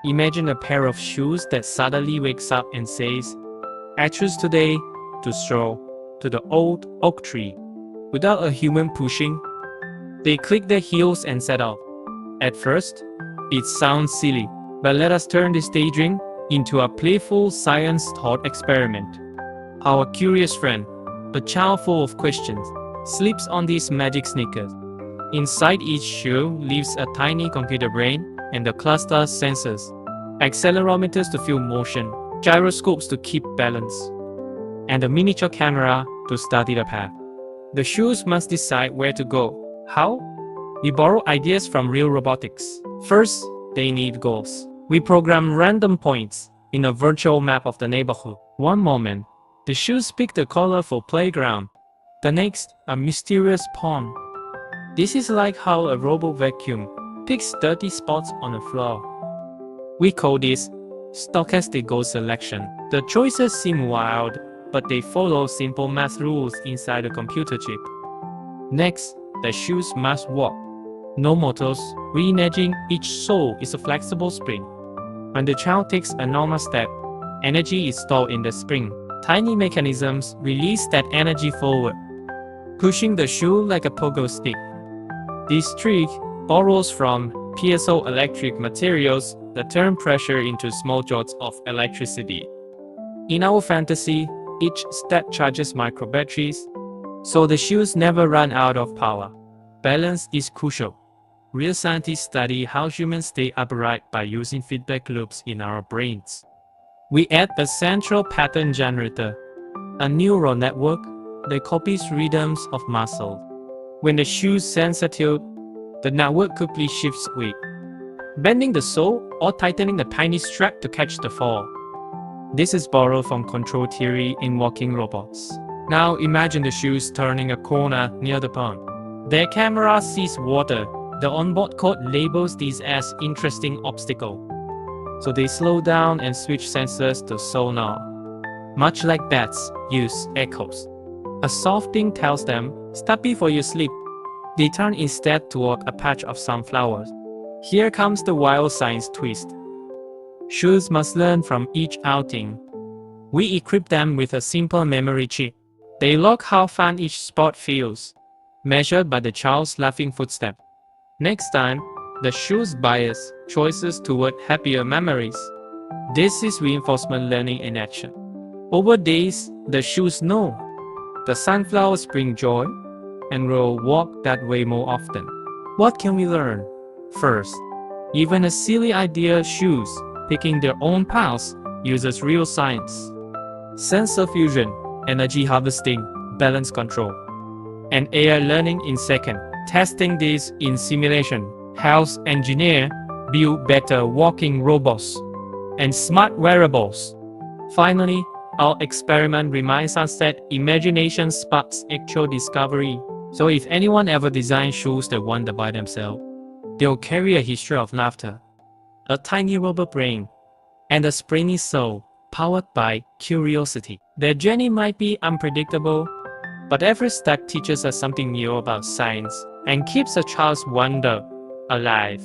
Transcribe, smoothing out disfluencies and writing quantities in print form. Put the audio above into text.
Imagine a pair of shoes that suddenly wakes up and says, I choose today to stroll to the old oak tree. Without a human pushing, they click their heels and set out. At first, it sounds silly, but let us turn this daydream into a playful science thought experiment. Our curious friend, a child full of questions, slips on these magic sneakers. Inside each shoe lives a tiny computer brain and a cluster of sensors, accelerometers to feel motion, gyroscopes to keep balance, and a miniature camera to study the path. The shoes must decide where to go. How? We borrow ideas from real robotics. First, they need goals. We program random points in a virtual map of the neighborhood. One moment, the shoes pick the colorful playground. The next, a mysterious pond. This is like how a robot vacuum picks dirty spots on the floor. We call this stochastic goal selection. The choices seem wild, but they follow simple math rules inside a computer chip. Next, the shoes must walk. No motors. Reimagine each sole is a flexible spring. When the child takes a normal step, energy is stored in the spring. Tiny mechanisms release that energy forward, pushing the shoe like a pogo stick. This trick borrows from piezoelectric materials that turn pressure into small jots of electricity. In our fantasy, each step charges microbatteries, so the shoes never run out of power. Balance is crucial. Real scientists study how humans stay upright by using feedback loops in our brains. We add a central pattern generator, a neural network that copies rhythms of muscle. When the shoes sense a tilt, the network quickly shifts weight, bending the sole or tightening the tiny strap to catch the fall. This is borrowed from control theory in walking robots. Now imagine the shoes turning a corner near the pond. Their camera sees water. The onboard code labels these as interesting obstacle. So they slow down and switch sensors to sonar. Much like bats use echoes. A soft ding tells them, stop before you sleep. They turn instead toward a patch of sunflowers. Here comes the wild science twist. Shoes must learn from each outing. We equip them with a simple memory chip. They log how fun each spot feels, measured by the child's laughing footstep. Next time, the shoes bias choices toward happier memories. This is reinforcement learning in action. Over days, the shoes know the sunflowers bring joy and will walk that way more often. What can we learn? First, even a silly idea shoes picking their own paths uses real science. Sensor fusion, energy harvesting, balance control, and AI learning in seconds. Testing this in simulation helps engineers build better walking robots and smart wearables. Finally, our experiment reminds us that imagination sparks actual discovery. So if anyone ever designs shoes that wonder by themselves, they'll carry a history of laughter, a tiny robot brain, and a springy soul powered by curiosity. Their journey might be unpredictable, but every step teaches us something new about science and keeps a child's wonder alive.